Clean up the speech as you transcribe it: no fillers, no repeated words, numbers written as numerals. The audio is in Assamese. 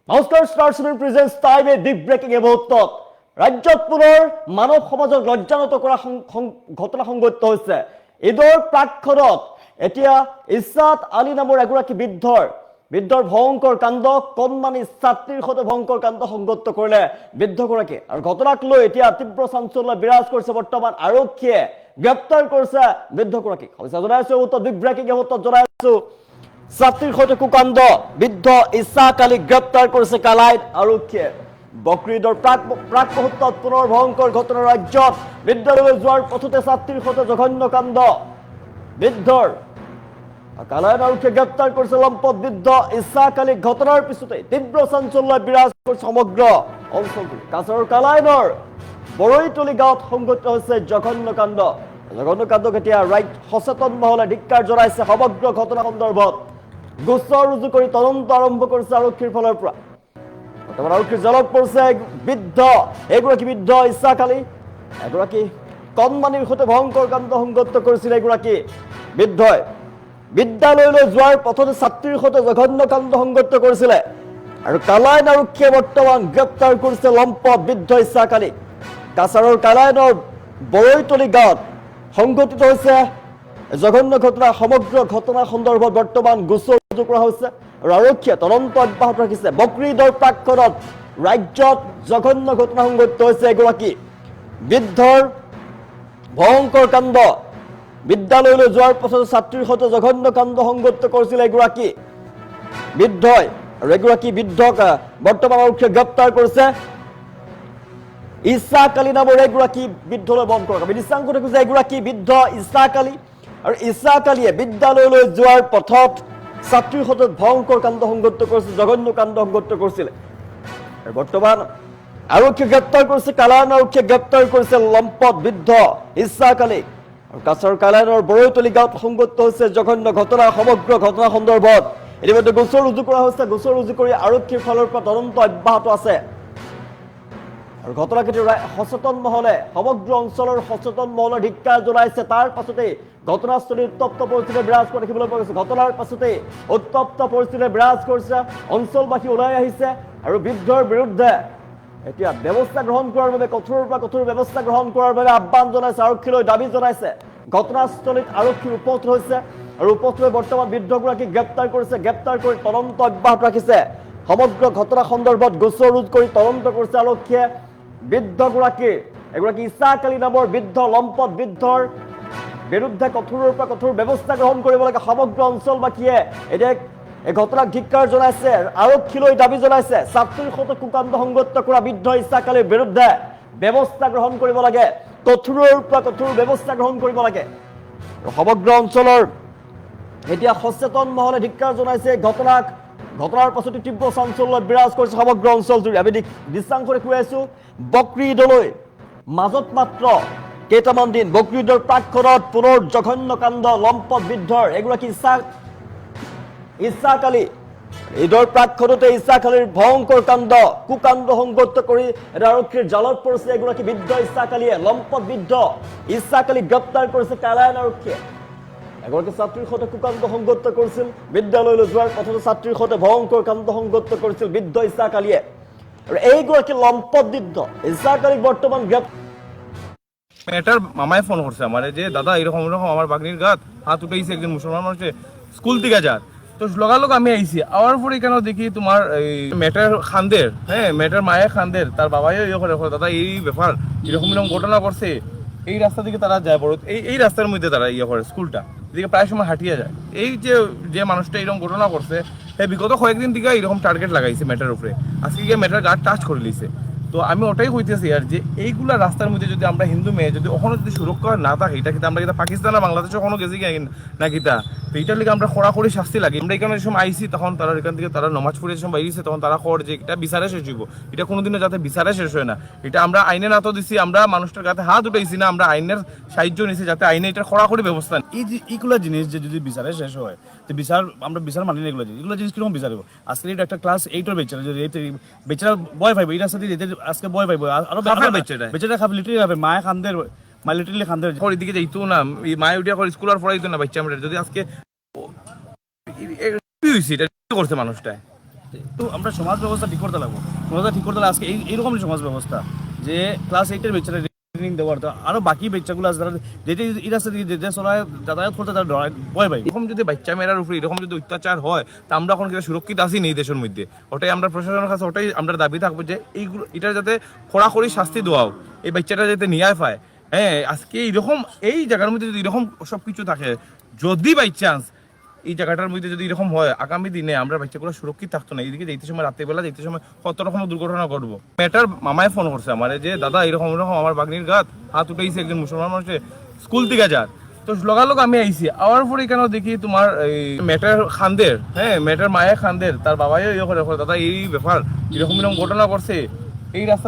নমস্কাৰ ষ্টাৰ চিনেমা প্ৰেজেন্স টাইমে বিগ ব্ৰেকিং এই মুহূৰ্তত ৰাজ্যত পুনৰ মানৱ সমাজক লজ্জানত কৰা ঘটনা সংঘটিত হৈছে। ঈদৰ প্ৰাকক্ষণত এতিয়া ইছাত আলী নামৰ এগৰাকী বৃদ্ধৰ ভয়ংকৰ কাণ্ড, কণমানি ছাত্ৰীৰ সৈতে ভয়ংকৰ কাণ্ড সংঘটিত কৰিলে বৃদ্ধগৰাকী। আৰু ঘটনাক লৈ এতিয়া তীব্ৰ চাঞ্চল্য বিৰাজ কৰিছে। বৰ্তমান আৰক্ষীয়ে গ্ৰেপ্তাৰ কৰিছে বৃদ্ধগৰাকীক। জনাইছো বিগ ব্ৰেকিং এই মুহূৰ্তত জনাইছো ছাত্ৰীৰ সৈতে কুকাণ্ড, বৃদ্ধ ইছাক আলীক গ্ৰেপ্তাৰ কৰিছে কালাইন আৰক্ষীয়ে। বকৰীদৰ প্ৰাক মুহূৰ্তত পুনৰ ভয়ংকৰ ঘটনা ৰাজ্যত। বিদ্যালয়লৈ যোৱাৰ পথতে ছাত্ৰীৰ সৈতে জঘন্য কাণ্ড, বৃদ্ধৰ কালাইন আৰক্ষীয়ে গ্ৰেপ্তাৰ কৰিছে লম্পট বৃদ্ধ ইছাক আলীক। ঘটনাৰ পিছতে তীব্ৰ চাঞ্চল্য বিৰাজ কৰিছে সমগ্ৰ অঞ্চলটো। কাছাৰৰ কালাইনৰ বৰৈতলী গাঁৱত সংঘটিত হৈছে জঘন্য কাণ্ডক এতিয়া ৰাজ্য সচেতন মহলে ধিক্কাৰ জনাইছে। সমগ্ৰ ঘটনা সন্দৰ্ভত গোচৰ ৰুজু কৰি তদন্ত আৰম্ভ কৰিছে আৰক্ষীৰ ফালৰ পৰা। বৰ্তমান আৰক্ষীৰ জালত পৰিছে এগৰাকী বৃদ্ধ ইছাক আলী। এগৰাকী কণমানিৰ সৈতে ভয়ংকৰ কাণ্ড সংঘটিত কৰিছিল এগৰাকী বৃদ্ধই। বিদ্যালয়লৈ যোৱাৰ পথতে ছাত্ৰীৰ সৈতে জঘন্য কাণ্ড সংঘটিত কৰিছিলে। আৰু কালাইন আৰক্ষীয়ে বৰ্তমান গ্ৰেপ্তাৰ কৰিছে লম্পট বৃদ্ধ ইছাক আলীক। কাছাৰৰ কালাইনৰ বৰৈতলী গাঁৱত সংঘটিত হৈছে জঘন্য ঘটনা। সমগ্ৰ ঘটনা সন্দৰ্ভত বৰ্তমান গোচৰ ৰুজু কৰা হৈছে আৰু আৰক্ষীয়ে তদন্ত অব্যাহত ৰাখিছে। বকৰীদৰ প্ৰাকক্ষণত ৰাজ্যত জঘন্য ঘটনা সংঘটিত হৈছে এগৰাকী বৃদ্ধৰ ভয়ংকৰ কাণ্ড। বিদ্যালয়লৈ যোৱাৰ পথত ছাত্ৰীৰ সৈতে জঘন্য কাণ্ড সংঘটিত কৰিছিল এগৰাকী বৃদ্ধই। আৰু এগৰাকী বৃদ্ধক বৰ্তমান আৰক্ষীয়ে গ্ৰেপ্তাৰ কৰিছে। ইছাক আলী নামৰ এগৰাকী বৃদ্ধলৈ বন্ধ কৰক। আমি দৃশ্যাংশ দেখো যে এগৰাকী বৃদ্ধ ইছাক আলী। আৰু ইছাক আলীয়ে বিদ্যালয়লৈ যোৱাৰ পথত ছাত্ৰীৰ সৈতে ভয়ংকৰ কাণ্ড সংঘটিত কৰিছিল, জঘন্য কাণ্ড সংঘটিত কৰিছিল। আৰু বৰ্তমান আৰক্ষীয়ে গ্ৰেপ্তাৰ কৰিছে, কালাইন আৰক্ষীয়ে গ্ৰেপ্তাৰ কৰিছে লম্পট বৃদ্ধ ইছাক আলীক। আৰু কাছাৰৰ কালাইনৰ বৰৈতলী গাঁৱত সংঘটিত হৈছে জঘন্য ঘটনা। সমগ্ৰ ঘটনা সন্দৰ্ভত ইতিমধ্যে গোচৰ ৰুজু কৰা হৈছে। গোচৰ ৰুজু কৰি আৰক্ষীৰ ফালৰ পৰা তদন্ত অব্যাহত আছে। আৰু ঘটনাকেইটি সচেতন মহলে, সমগ্ৰ অঞ্চলৰ সচেতন মহলে ধিক্কাৰ জনাইছে। তাৰ পাছতে ঘটনাস্থলী উত্তপ্ত পৰিস্থিতি বিৰাজ কৰা দেখিবলৈ পোৱা গৈছে। ঘটনাৰ পাছতে উত্তপ্ত পৰিস্থিতি বিৰাজ কৰিছে, অঞ্চলবাসী ওলাই আহিছে আৰু বৃদ্ধৰ বিৰুদ্ধে এতিয়া ব্যৱস্থা গ্ৰহণ কৰাৰ বাবে কঠোৰৰ পৰা কঠোৰ ব্যৱস্থা গ্ৰহণ কৰাৰ বাবে আহ্বান জনাইছে, আৰক্ষীলৈ দাবী জনাইছে। ঘটনাস্থলীত আৰক্ষী উপস্থিত হৈছে আৰু উপস্থিত হৈ বৰ্তমান বৃদ্ধগৰাকীক গ্ৰেপ্তাৰ কৰিছে। গ্ৰেপ্তাৰ কৰি তদন্ত অব্যাহত ৰাখিছে। সমগ্ৰ ঘটনা সন্দৰ্ভত গোচৰ ৰুজু কৰি তদন্ত কৰিছে আৰক্ষীয়ে। বৃদ্ধগৰাকী এগৰাকী ইছাক আলী নামৰ বৃদ্ধ লম্পট বৃদ্ধৰ বিৰুদ্ধে কঠোৰৰ পৰা কঠোৰ ব্যৱস্থা গ্ৰহণ কৰিব লাগে। সমগ্ৰ অঞ্চলবাসীয়ে এতিয়া এই ঘটনাক ধিক্কাৰ জনাইছে, আৰক্ষীলৈ দাবী জনাইছে। ছাত্ৰীৰ সৈতে কুকাণ্ড সংঘটিত কৰা বৃদ্ধ ইছাক আলীৰ বিৰুদ্ধে ব্যৱস্থা গ্ৰহণ কৰিব লাগে, কঠোৰৰ পৰা কঠোৰ ব্যৱস্থা গ্ৰহণ কৰিব লাগে। সমগ্ৰ অঞ্চলৰ এতিয়া সচেতন মহলে ধিক্কাৰ জনাইছে ঘটনাৰ পাছতে তীব্ৰ চাঞ্চল্য বিৰাজ কৰিছে সমগ্ৰ অঞ্চলজুৰি। আমি দৃশ্যাংশ দেখুৱাই আছো বকৰীদলৈ মাজত মাত্ৰ কেইটামান দিন। বকৰীদৰ প্ৰাকক্ষণত পুনৰ জঘন্য কাণ্ড লম্পট বৃদ্ধৰ এগৰাকী ইছাক আলী। ঈদৰ প্ৰাকক্ষণতে ইছাক আলীৰ ভয়ংকৰ কাণ্ড, কুকাণ্ড সংঘটিত কৰি আৰক্ষীৰ জালত পৰিছে এগৰাকী বৃদ্ধ ইছাক আলীয়ে। লম্পট বৃদ্ধ ইছাক আলীক গ্ৰেপ্তাৰ কৰিছে কালাইন আৰক্ষীয়ে। এগৰাকী ছাত্ৰীৰ সৈতে কুকাণ্ড সংঘটিত কৰিছিল। বিদ্যালয়লৈ যোৱাৰ পথতে ছাত্ৰীৰ সৈতে ভয়ংকৰ কাণ্ড সংঘটিত কৰিছিল বৃদ্ধ ইছাক আলীয়ে। আৰু এইগৰাকী লম্পট বৃদ্ধ ইছাক আলীক বৰ্তমান এটার মামায় ফোন করছে আমার যে দাদা এরকম এরকম আমার বাগনির গাত হাত উঠেছে একজন মুসলমান মানুষ স্কুল থেকে যার। তো লগালগ আমি আইসি আওয়ার পরে কেন দেখি তোমার এই মেটার খান্দের, হ্যাঁ মেটার মায়ে খান্দের, তার বাবাইও ইয়ে করে দাদা এই ব্যাপার এরকম এরকম ঘটনা করছে। এই রাস্তা দিকে তারা যায় বড়, এই রাস্তার মধ্যে তারা ইয়ে করে স্কুলটা এদিকে প্রায় সময় হাঁটিয়ে যায়। এই যে মানুষটা এরকম ঘটনা করছে বিগত কয়েকদিন থেকে এরকম টার্গেট লাগাইছে মেটার উপরে, আজকে গিয়ে মেটার গার্ড টাচ করে লিছে। তো আমি ওটাই কইতেছি আর যে এইগুলা রাস্তার মধ্যে যদি আমরা হিন্দু মেয়ে যদি ওখানে যদি সুরক্ষা না থাকে, এটা কিন্তু আমরা পাকিস্তান আর বাংলাদেশে ওখানে গেছি না কিতা, তো এইটার লিগে আমরা কড়াকড়ি শাস্তি লাগে। আমরা এখানে সময় আইসি তখন তারা এখান থেকে তারা নমাজ পড়ে সময় বাইরেছে তখন তারা কর যে এটা বিচারে শেষ হইব। এটা কোনোদিনও যাতে বিচারে শেষ হয় না, এটা আমরা আইনে না তো দিছি, আমরা মানুষটার গাতে হাত উঠাইছি না, আমরা আইনের সাহায্য নিছি যাতে আইনে এটা কড়াকড়ি ব্যবস্থা। এই যে এইগুলো জিনিস যে যদি বিচারে শেষ হয় তো আমরা বিচার মানি না। এগুলো জিনিস কিরকম বিচার হবো? আজকে এটা একটা ক্লাস 8 বেচারা যদি বেচারা বয় পাইবো এটার সাথে আজকে বয় পাইবো আরো বেচারা খাবে লিটারি খাবে মায়ে খান্দের মা লিটারি খান্দের এদিকে যাইতো না, মায়ে উঠিয়া করে স্কুল আর পড়াইতো না বাচ্চা আমরা যদি আজকে এটা করছে মানুষটা তো আমরা সমাজ ব্যবস্থা ঠিক করতে লাগবো, সমাজটা ঠিক করতে লাগবে। আজকে এইরকমই সমাজ ব্যবস্থা যে ক্লাস 8-এর বাচ্চারা ট্রেনিং দেওয়ার, তো আরো বাকি বাচ্চাগুলো আছে যারা যেটা এই রাস্তা দিয়ে যেতে চলায় যাতায়াত করতে তারা ভয় পায়। এরকম যদি বাচ্চা মেয়েরার উপরে এরকম যদি অত্যাচার হয়, তা আমরা এখন কিন্তু সুরক্ষিত আছি নেই দেশের মধ্যে। ওটাই আমরা প্রশাসনের কাছে ওটাই আমরা দাবি থাকবো যে এইগুলো এটা যাতে কড়াকড়ি শাস্তি দেওয়াও, এই বাচ্চাটা যাতে নিয়ায় পায়। হ্যাঁ, আজকে এইরকম এই জায়গার মধ্যে যদি এরকম সব কিছু থাকে, যদি বাই চান্স এই জায়গাটার মধ্যে যদি এরকম হয়, আগামী দিনে আমরা বাচ্চাগুলো সুরক্ষিত থাকতো না। এইদিকে যেতে সময় রাত্রেবেলা যেতে সময় কত রকম দুর্ঘটনা ঘটবো। মেয়েটার মামায় ফোন করছে আমার যে দাদা এরকম এরকম আমার বাগনির গাত হাত উঠেছে একজন মুসলমান মানুষে স্কুল থেকে যার। তো লগালগ আমি আইসি, আওয়ার পরে কেন দেখি তোমার এই মেয়েটার খান্দের, হ্যাঁ মেয়েটার মায়ের খান্দের, তার বাবাই ইয়ে করে দাদা এই ব্যাপার এরকম এরকম ঘটনা করছে এই রাস্তা